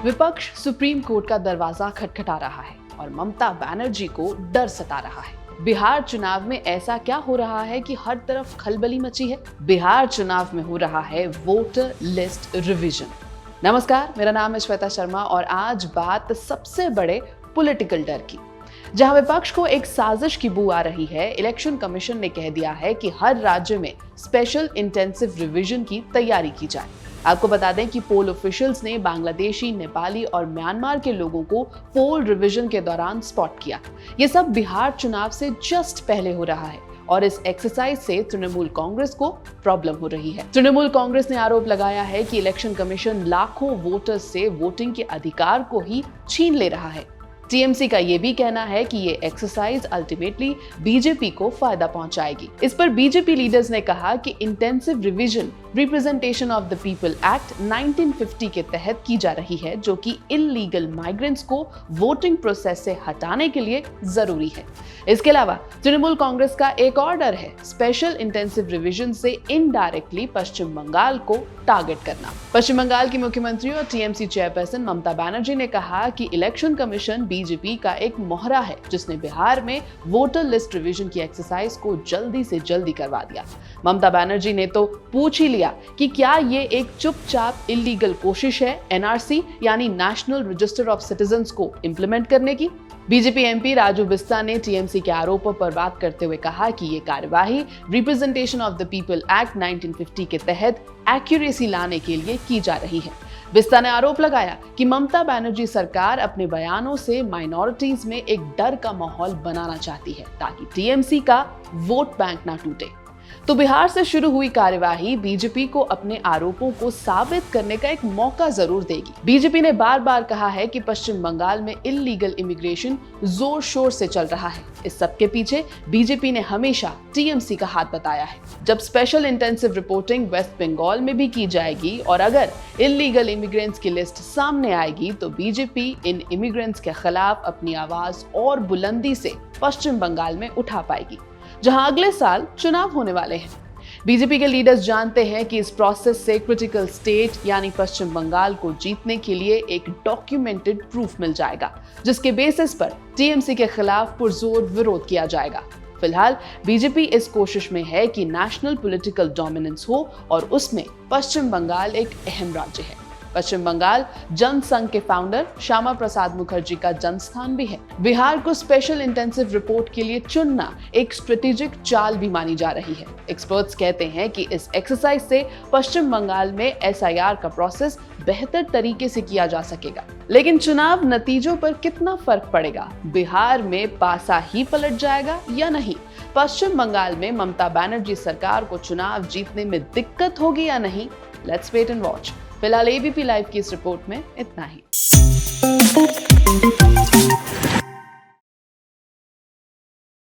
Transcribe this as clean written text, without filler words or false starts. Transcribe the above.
विपक्ष supreme court का दरवाजा खटखटा रहा है और ममता बनर्जी को डर सता रहा है। बिहार चुनाव में ऐसा क्या हो रहा है कि हर तरफ खलबली मची है? बिहार चुनाव में हो रहा है वोटर लिस्ट रिवीजन। नमस्कार, मेरा नाम है श्वेता शर्मा और आज बात सबसे बड़े पॉलिटिकल डर की। जहां विपक्ष को एक साजिश की बू आ रही है, इलेक्शन कमीशन ने कह दिया है कि हर राज्य में स्पेशल इंटेंसिव रिवीजन की तैयारी की जाए। आपको बता दें कि पोल ऑफिशियल्स ने बांग्लादेशी, नेपाली और म्यांमार के लोगों को पोल रिवीजन के दौरान स्पॉट किया। ये सब बिहार चुनाव से जस्ट पहले हो रहा है और इस एक्सरसाइज से तृणमूल कांग्रेस को प्रॉब्लम हो रही है। तृणमूल कांग्रेस ने आरोप लगाया है कि इलेक्शन कमीशन लाखों वोटर्स से वोटिंग के अधिकार को ही छीन ले रहा है। टीएमसी का ये भी कहना है कि ये एक्सरसाइज अल्टीमेटली बीजेपी को फायदा पहुंचाएगी। इस पर बीजेपी लीडर्स ने कहा कि intensive revision representation of the people act 1950 के तहत की जा रही है, जो कि इल्लीगल माइग्रेंट्स को वोटिंग प्रोसेस से हटाने के लिए जरूरी है। इसके अलावा तृणमूल कांग्रेस का एक और डर है स्पेशल इंटेंसिव रिवीजन से इनडायरेक्टली पश्चिम बंगाल को टारगेट करना। पश्चिम बंगाल की मुख्यमंत्री और टीएमसी चेयरपर्सन ममता बनर्जी ने कहा कि इलेक्शन कमीशन बीजेपी का एक मोहरा है, जिसने बिहार में वोटर लिस्ट रिवीजन की एक्सरसाइज को जल्दी से जल्दी करवा दिया। ममता बनर्जी ने तो पूछ ही लिया कि क्या ये एक चुपचाप इल्लीगल कोशिश है एनआरसी यानी नेशनल रजिस्टर ऑफ सिटीजंस को इंप्लीमेंट करने की। बीजेपी एमपी राजू बिस्ता ने टीएमसी के आरोपों पर बात करते हुए कहा कि ये कार्यवाही representation of the people act 1950 के तहत एक्यूरेसी लाने के लिए की जा रही है। बिस्ता ने आरोप लगाया कि ममता बनर्जी सरकार अपने बयानों से माइनॉरिटीज में एक डर का माहौल बनाना चाहती है ताकि टीएमसी का वोट बैंक ना टूटे। तो बिहार से शुरू हुई कार्यवाही बीजेपी को अपने आरोपों को साबित करने का एक मौका जरूर देगी। बीजेपी ने बार बार कहा है कि पश्चिम बंगाल में इल्लीगल इमिग्रेशन जोर शोर से चल रहा है। इस सब के पीछे बीजेपी ने हमेशा टीएमसी का हाथ बताया है। जब special intensive reporting West Bengal में भी की जाएगी और अगर इल्लीगल इमिग्रेंट्स की लिस्ट सामने आएगी तो बीजेपी इन इमिग्रेंट्स के खिलाफ अपनी आवाज और बुलंदी से पश्चिम बंगाल में उठा पाएगी, जहां अगले साल चुनाव होने वाले हैं। बीजेपी के लीडर्स जानते हैं कि इस प्रोसेस से क्रिटिकल स्टेट यानी पश्चिम बंगाल को जीतने के लिए एक डॉक्यूमेंटेड प्रूफ मिल जाएगा, जिसके बेसिस पर टीएमसी के खिलाफ पुरजोर विरोध किया जाएगा। फिलहाल बीजेपी इस कोशिश में है कि नेशनल पॉलिटिकल डोमिनेंस हो और उसमें पश्चिम बंगाल एक अहम राज्य है। पश्चिम बंगाल जनसंघ के फाउंडर श्यामा प्रसाद मुखर्जी का जन्मस्थान भी है। बिहार को स्पेशल इंटेंसिव रिपोर्ट के लिए चुनना एक स्ट्रेटेजिक चाल भी मानी जा रही है। एक्सपर्ट्स कहते हैं कि इस एक्सरसाइज से पश्चिम बंगाल में एसआईआर का प्रोसेस बेहतर तरीके से किया जा सकेगा। लेकिन चुनाव नतीजों पर कितना फर्क पड़ेगा? बिहार में पासा ही पलट जाएगा या नहीं? पश्चिम बंगाल में ममता बनर्जी सरकार को चुनाव जीतने में दिक्कत होगी या नहीं? Let's wait and watch. फिलहाल एबीपी लाइव की इस रिपोर्ट में इतना ही।